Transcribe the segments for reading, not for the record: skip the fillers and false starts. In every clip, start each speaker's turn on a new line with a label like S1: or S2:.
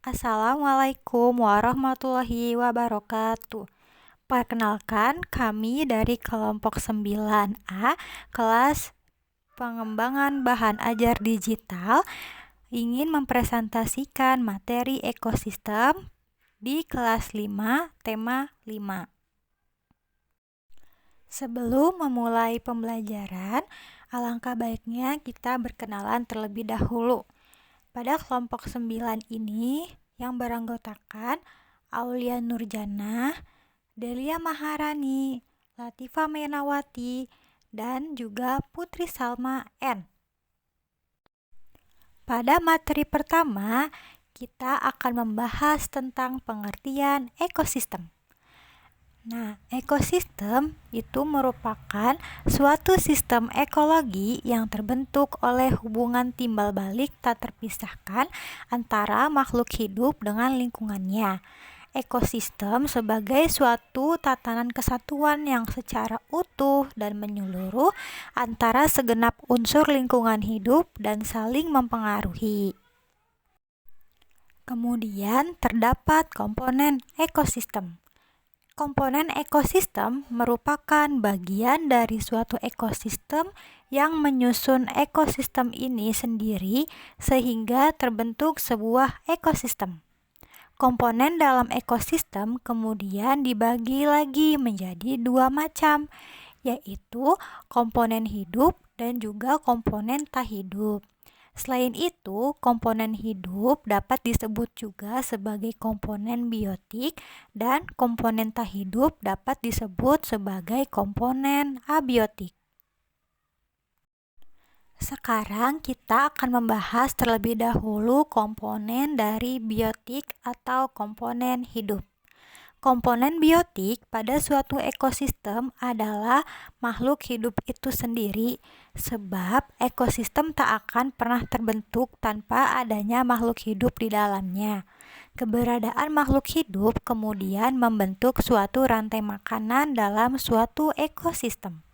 S1: Assalamualaikum warahmatullahi wabarakatuh. Perkenalkan, kami dari kelompok 9A, kelas pengembangan bahan ajar digital, ingin mempresentasikan materi ekosistem di kelas 5, tema 5. Sebelum memulai pembelajaran, alangkah baiknya kita berkenalan terlebih dahulu. Pada kelompok 9 ini yang beranggotakan Aulia Nurjana, Delia Maharani, Latifa Menawati, dan juga Putri Salma N. Pada materi pertama, kita akan membahas tentang pengertian ekosistem. Nah, ekosistem itu merupakan suatu sistem ekologi yang terbentuk oleh hubungan timbal balik tak terpisahkan antara makhluk hidup dengan lingkungannya. Ekosistem sebagai suatu tatanan kesatuan yang secara utuh dan menyeluruh antara segenap unsur lingkungan hidup dan saling mempengaruhi. Kemudian terdapat komponen ekosistem. Komponen ekosistem merupakan bagian dari suatu ekosistem yang menyusun ekosistem ini sendiri sehingga terbentuk sebuah ekosistem. Komponen dalam ekosistem kemudian dibagi lagi menjadi dua macam, yaitu komponen hidup dan juga komponen tak hidup. Selain itu, komponen hidup dapat disebut juga sebagai komponen biotik dan komponen tak hidup dapat disebut sebagai komponen abiotik. Sekarang kita akan membahas terlebih dahulu komponen dari biotik atau komponen hidup. Komponen biotik pada suatu ekosistem adalah makhluk hidup itu sendiri, sebab ekosistem tak akan pernah terbentuk tanpa adanya makhluk hidup di dalamnya. Keberadaan makhluk hidup kemudian membentuk suatu rantai makanan dalam suatu ekosistem.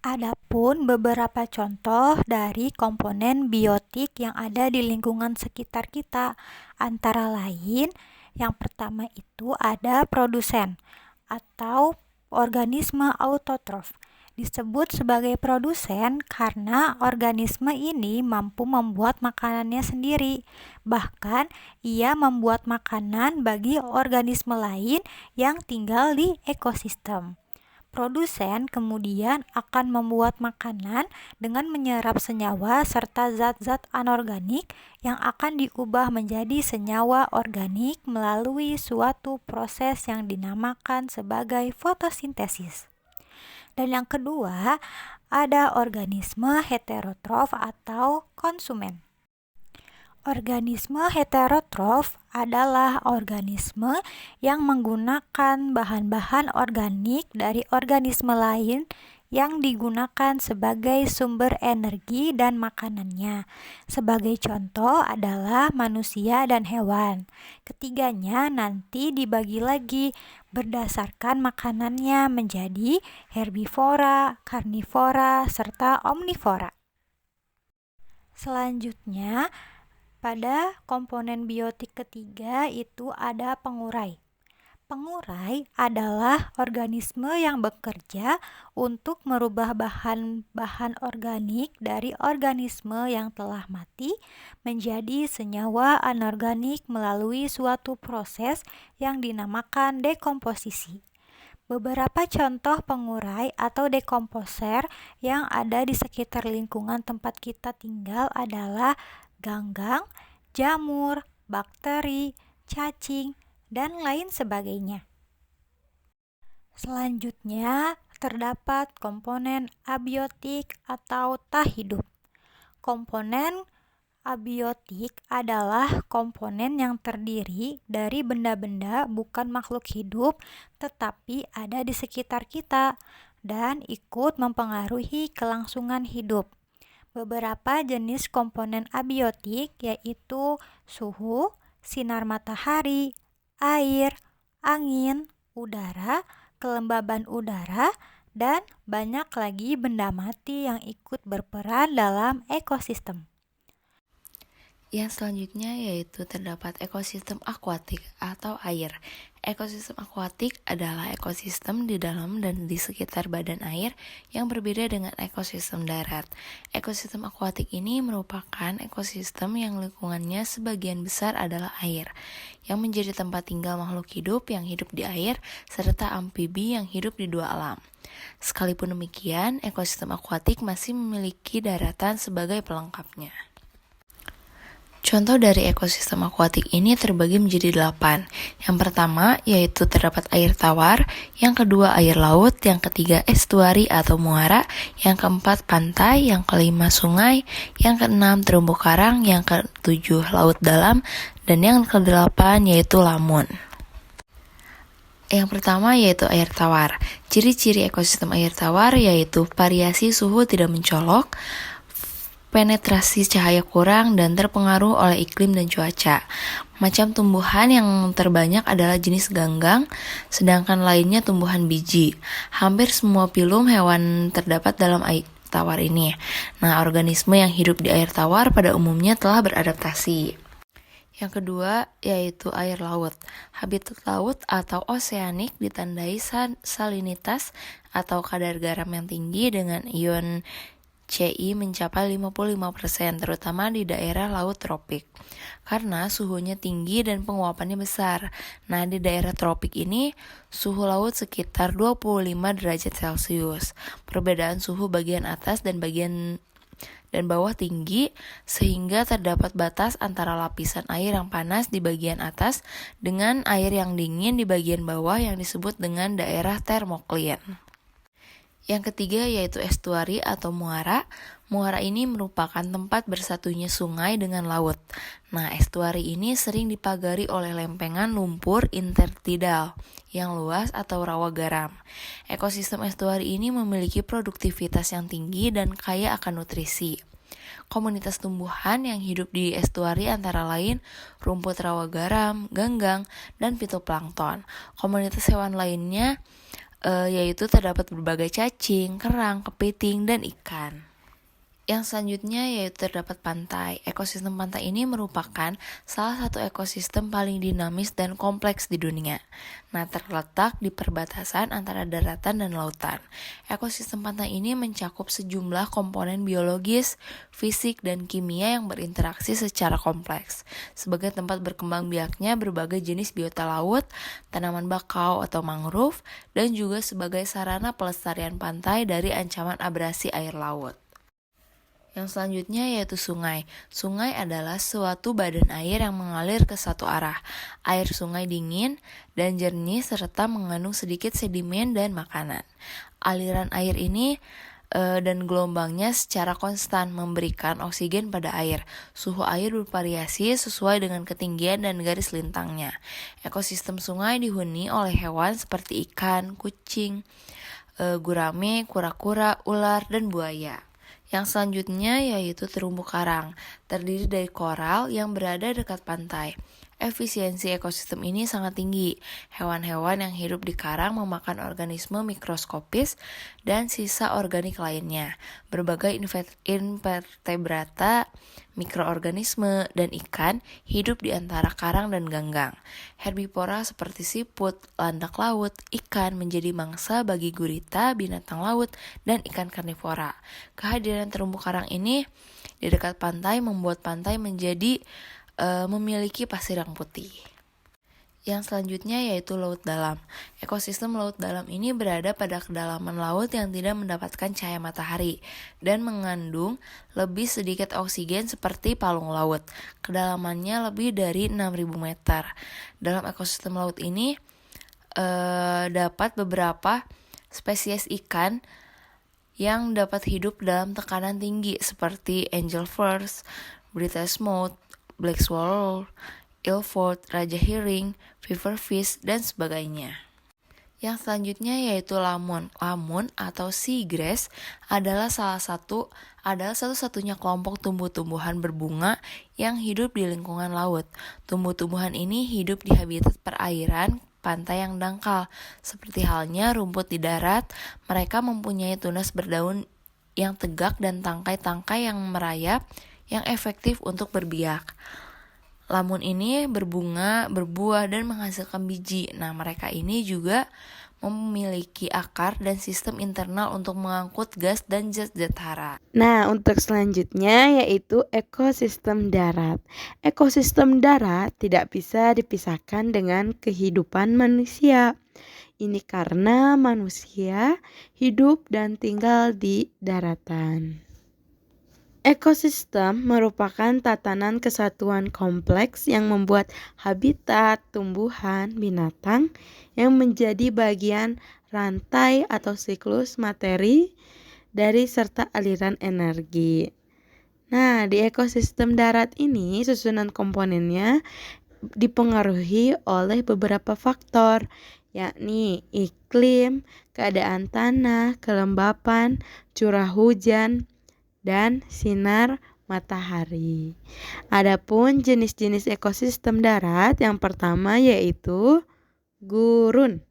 S1: Adapun beberapa contoh dari komponen biotik yang ada di lingkungan sekitar kita, antara lain yang pertama itu ada produsen atau organisme autotrof. Disebut sebagai produsen karena organisme ini mampu membuat makanannya sendiri. Bahkan ia membuat makanan bagi organisme lain yang tinggal di ekosistem. Produsen kemudian akan membuat makanan dengan menyerap senyawa serta zat-zat anorganik yang akan diubah menjadi senyawa organik melalui suatu proses yang dinamakan sebagai fotosintesis. Dan yang kedua, ada organisme heterotrof atau konsumen. Organisme heterotrof adalah organisme yang menggunakan bahan-bahan organik dari organisme lain yang digunakan sebagai sumber energi dan makanannya. Sebagai contoh adalah manusia dan hewan. Ketiganya nanti dibagi lagi berdasarkan makanannya menjadi herbivora, karnivora, serta omnivora. Selanjutnya, pada komponen biotik ketiga itu ada pengurai. Pengurai adalah organisme yang bekerja untuk merubah bahan-bahan organik dari organisme yang telah mati menjadi senyawa anorganik melalui suatu proses yang dinamakan dekomposisi. Beberapa contoh pengurai atau dekomposer yang ada di sekitar lingkungan tempat kita tinggal adalah ganggang, jamur, bakteri, cacing, dan lain sebagainya. Selanjutnya, terdapat komponen abiotik atau tak hidup. Komponen abiotik adalah komponen yang terdiri dari benda-benda bukan makhluk hidup tetapi ada di sekitar kita dan ikut mempengaruhi kelangsungan hidup. Beberapa jenis komponen abiotik yaitu suhu, sinar matahari, air, angin, udara, kelembaban udara, dan banyak lagi benda mati yang ikut berperan dalam ekosistem.
S2: Yang selanjutnya yaitu terdapat ekosistem akuatik atau air. Ekosistem akuatik adalah ekosistem di dalam dan di sekitar badan air yang berbeda dengan ekosistem darat. Ekosistem akuatik ini merupakan ekosistem yang lingkungannya sebagian besar adalah air, yang menjadi tempat tinggal makhluk hidup yang hidup di air, serta amfibi yang hidup di dua alam. Sekalipun demikian, ekosistem akuatik masih memiliki daratan sebagai pelengkapnya. Contoh dari ekosistem akuatik ini terbagi menjadi 8. Yang pertama yaitu terdapat air tawar, yang kedua air laut, yang ketiga estuari atau muara, yang keempat pantai, yang kelima sungai, yang keenam terumbu karang, yang ketujuh laut dalam, dan yang kedelapan yaitu lamun. Yang pertama yaitu air tawar. Ciri-ciri ekosistem air tawar yaitu variasi suhu tidak mencolok, penetrasi cahaya kurang, dan terpengaruh oleh iklim dan cuaca. Macam tumbuhan yang terbanyak adalah jenis ganggang, sedangkan lainnya tumbuhan biji. Hampir semua filum hewan terdapat dalam air tawar ini. Nah, organisme yang hidup di air tawar pada umumnya telah beradaptasi. Yang kedua yaitu air laut. Habitat laut atau oseanik ditandai salinitas atau kadar garam yang tinggi dengan ion CI mencapai 55%, terutama di daerah laut tropik. Karena suhunya tinggi dan penguapannya besar. Nah, di daerah tropik ini, suhu laut sekitar 25 derajat Celcius. Perbedaan suhu bagian atas dan bawah tinggi, sehingga terdapat batas antara lapisan air yang panas di bagian atas dengan air yang dingin di bagian bawah yang disebut dengan daerah termoklin. Yang ketiga yaitu estuari atau muara. Muara ini merupakan tempat bersatunya sungai dengan laut. Nah, estuari ini sering dipagari oleh lempengan lumpur intertidal yang luas atau rawa garam. Ekosistem estuari ini memiliki produktivitas yang tinggi dan kaya akan nutrisi. Komunitas tumbuhan yang hidup di estuari antara lain rumput rawa garam, ganggang, dan fitoplankton. Komunitas hewan lainnya yaitu terdapat berbagai cacing, kerang, kepiting, dan ikan. Yang selanjutnya yaitu terdapat pantai. Ekosistem pantai ini merupakan salah satu ekosistem paling dinamis dan kompleks di dunia. Nah, terletak di perbatasan antara daratan dan lautan. Ekosistem pantai ini mencakup sejumlah komponen biologis, fisik, dan kimia yang berinteraksi secara kompleks. Sebagai tempat berkembang biaknya berbagai jenis biota laut, tanaman bakau atau mangrove, dan juga sebagai sarana pelestarian pantai dari ancaman abrasi air laut. Yang selanjutnya yaitu sungai. Sungai adalah suatu badan air yang mengalir ke satu arah. Air sungai dingin dan jernih serta mengandung sedikit sedimen dan makanan. Aliran air ini dan gelombangnya secara konstan memberikan oksigen pada air. Suhu air bervariasi sesuai dengan ketinggian dan garis lintangnya. Ekosistem sungai dihuni oleh hewan seperti ikan, kucing, gurame, kura-kura, ular, dan buaya. Yang selanjutnya yaitu terumbu karang, terdiri dari koral yang berada dekat pantai. Efisiensi ekosistem ini sangat tinggi. Hewan-hewan yang hidup di karang memakan organisme mikroskopis dan sisa organik lainnya. Berbagai invertebrata, mikroorganisme, dan ikan hidup di antara karang dan ganggang. Herbivora seperti siput, landak laut, ikan menjadi mangsa bagi gurita, binatang laut, dan ikan karnivora. Kehadiran terumbu karang ini di dekat pantai membuat pantai menjadi memiliki pasir yang putih. Yang selanjutnya yaitu laut dalam. Ekosistem laut dalam ini berada pada kedalaman laut yang tidak mendapatkan cahaya matahari dan mengandung lebih sedikit oksigen seperti palung laut. Kedalamannya lebih dari 6.000 meter. Dalam ekosistem laut ini dapat beberapa spesies ikan yang dapat hidup dalam tekanan tinggi seperti angelfish, British mouth, black swallow, eelford, raja herring, fish, dan sebagainya. Yang selanjutnya yaitu lamun. Lamun atau seagrass adalah satu-satunya kelompok tumbuh-tumbuhan berbunga yang hidup di lingkungan laut. Tumbuh-tumbuhan ini hidup di habitat perairan pantai yang dangkal. Seperti halnya rumput di darat, mereka mempunyai tunas berdaun yang tegak dan tangkai-tangkai yang merayap yang efektif untuk berbiak. Lamun ini berbunga, berbuah, dan menghasilkan biji. Nah, mereka ini juga memiliki akar dan sistem internal untuk mengangkut gas dan zat-zat hara.
S3: Nah, untuk selanjutnya yaitu ekosistem darat. Ekosistem darat tidak bisa dipisahkan dengan kehidupan manusia. Ini karena manusia hidup dan tinggal di daratan. Ekosistem merupakan tatanan kesatuan kompleks yang membuat habitat tumbuhan binatang yang menjadi bagian rantai atau siklus materi dari serta aliran energi. Nah, di ekosistem darat ini susunan komponennya dipengaruhi oleh beberapa faktor, yakni iklim, keadaan tanah, kelembapan, curah hujan, dan sinar matahari. Adapun jenis-jenis ekosistem darat yang pertama yaitu gurun.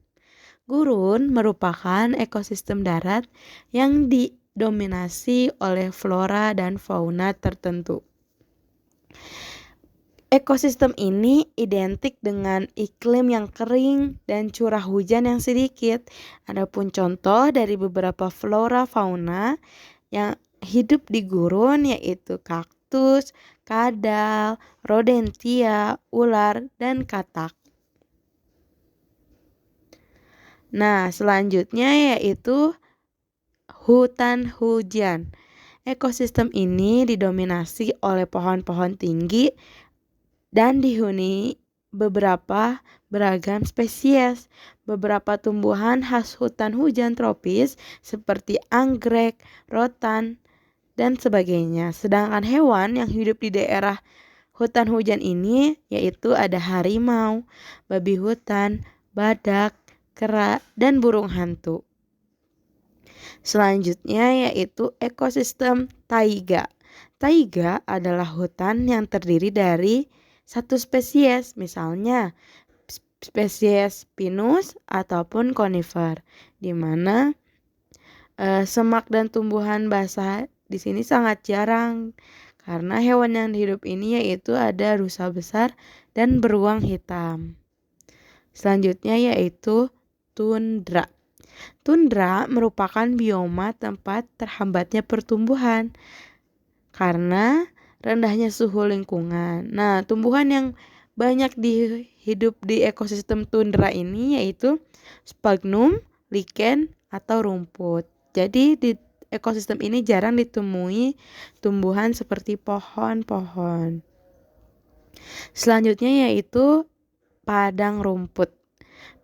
S3: Gurun merupakan ekosistem darat yang didominasi oleh flora dan fauna tertentu. Ekosistem ini identik dengan iklim yang kering dan curah hujan yang sedikit. Adapun contoh dari beberapa flora fauna yang hidup di gurun yaitu kaktus, kadal, rodentia, ular, dan katak. Nah, selanjutnya yaitu hutan hujan. Ekosistem ini didominasi oleh pohon-pohon tinggi dan dihuni beberapa beragam spesies. Beberapa tumbuhan khas hutan hujan tropis seperti anggrek, rotan, dan sebagainya. Sedangkan hewan yang hidup di daerah hutan hujan ini yaitu ada harimau, babi hutan, badak, kera, dan burung hantu. Selanjutnya yaitu ekosistem taiga. Taiga adalah hutan yang terdiri dari satu spesies, misalnya spesies pinus ataupun konifer, di mana semak dan tumbuhan basah di sini sangat jarang karena hewan yang hidup ini yaitu ada rusa besar dan beruang hitam. Selanjutnya yaitu tundra. Tundra merupakan bioma tempat terhambatnya pertumbuhan karena rendahnya suhu lingkungan. Nah, tumbuhan yang banyak hidup di ekosistem tundra ini yaitu sphagnum, lichen, atau rumput. Jadi di ekosistem ini jarang ditemui tumbuhan seperti pohon-pohon. Selanjutnya yaitu padang rumput.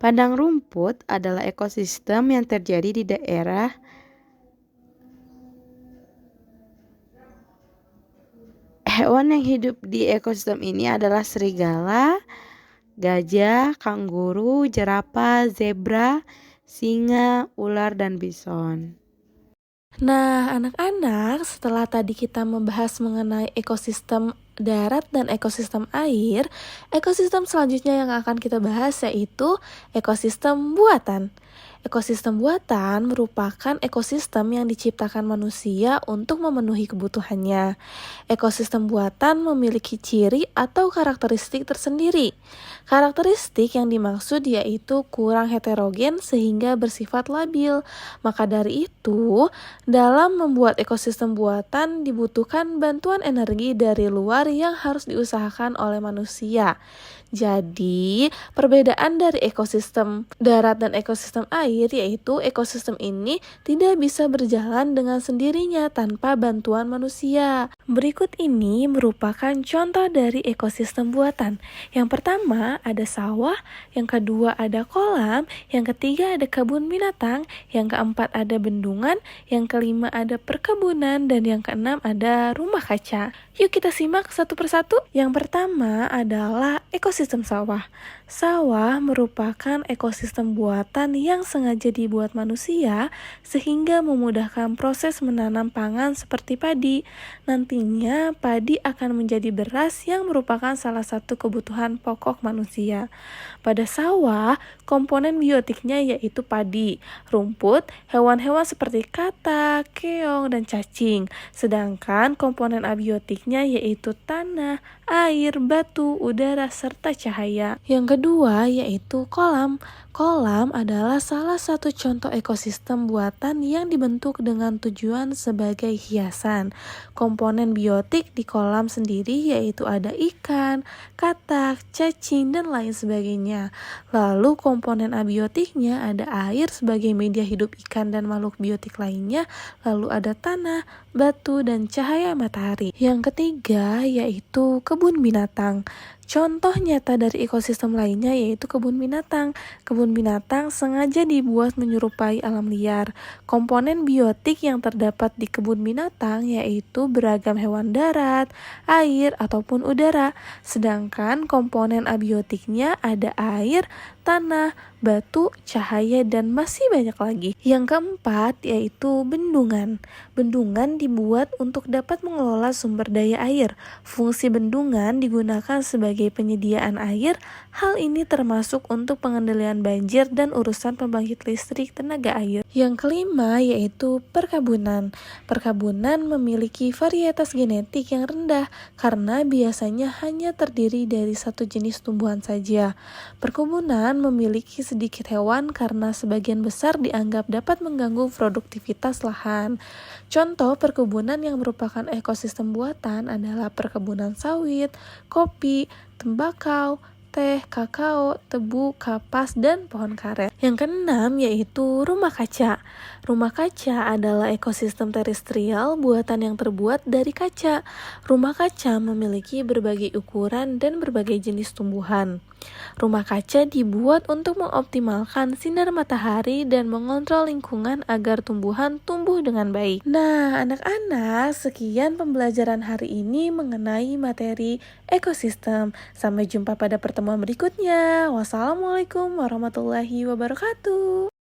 S3: Padang rumput adalah ekosistem yang terjadi di daerah hewan yang hidup di ekosistem ini adalah serigala, gajah, kanguru, jerapah, zebra, singa, ular, dan bison.
S4: Nah, anak-anak, setelah tadi kita membahas mengenai ekosistem darat dan ekosistem air, ekosistem selanjutnya yang akan kita bahas yaitu ekosistem buatan. Ekosistem buatan merupakan ekosistem yang diciptakan manusia untuk memenuhi kebutuhannya. Ekosistem buatan memiliki ciri atau karakteristik tersendiri. Karakteristik yang dimaksud yaitu kurang heterogen sehingga bersifat labil. Maka dari itu, dalam membuat ekosistem buatan dibutuhkan bantuan energi dari luar yang harus diusahakan oleh manusia. Jadi, perbedaan dari ekosistem darat dan ekosistem air yaitu ekosistem ini tidak bisa berjalan dengan sendirinya tanpa bantuan manusia. Berikut ini merupakan contoh dari ekosistem buatan. Yang pertama ada sawah, yang kedua ada kolam, yang ketiga ada kebun binatang, yang keempat ada bendungan, yang kelima ada perkebunan, dan yang keenam ada rumah kaca. Yuk kita simak satu persatu. Yang pertama adalah ekosistem sawah. Sawah merupakan ekosistem buatan yang sengaja dibuat manusia sehingga memudahkan proses menanam pangan seperti padi. Nantinya padi akan menjadi beras yang merupakan salah satu kebutuhan pokok manusia. Pada sawah, komponen biotiknya yaitu padi, rumput, hewan-hewan seperti katak, keong, dan cacing. Sedangkan komponen abiotiknya yaitu tanah, air, batu, udara, serta cahaya. Yang kedua yaitu kolam. Kolam adalah salah satu contoh ekosistem buatan yang dibentuk dengan tujuan sebagai hiasan. Komponen biotik di kolam sendiri yaitu ada ikan, katak, cacing, dan lain sebagainya. Lalu komponen abiotiknya ada air sebagai media hidup ikan dan makhluk biotik lainnya, lalu ada tanah, batu, dan cahaya matahari. Yang ketiga yaitu kebun binatang. Contoh nyata dari ekosistem lainnya yaitu kebun binatang. Kebun binatang sengaja dibuat menyerupai alam liar. Komponen biotik yang terdapat di kebun binatang yaitu beragam hewan darat, air, ataupun udara. Sedangkan komponen abiotiknya ada air, tanah, batu, cahaya, dan masih banyak lagi. Yang keempat yaitu bendungan. Bendungan dibuat untuk dapat mengelola sumber daya air. Fungsi bendungan digunakan sebagai penyediaan air. Hal ini termasuk untuk pengendalian banjir dan urusan pembangkit listrik tenaga air. Yang kelima yaitu perkebunan. Perkebunan memiliki varietas genetik yang rendah karena biasanya hanya terdiri dari satu jenis tumbuhan saja. Perkebunan memiliki sedikit hewan karena sebagian besar dianggap dapat mengganggu produktivitas lahan. Contoh perkebunan yang merupakan ekosistem buatan adalah perkebunan sawit, kopi, tembakau, teh, kakao, tebu, kapas, dan pohon karet. Yang keenam yaitu rumah kaca. Rumah kaca adalah ekosistem terestrial buatan yang terbuat dari kaca. Rumah kaca memiliki berbagai ukuran dan berbagai jenis tumbuhan. Rumah kaca dibuat untuk mengoptimalkan sinar matahari dan mengontrol lingkungan agar tumbuhan tumbuh dengan baik. Nah, anak-anak, sekian pembelajaran hari ini mengenai materi ekosistem. Sampai jumpa pada pertemuan berikutnya. Wassalamualaikum warahmatullahi wabarakatuh.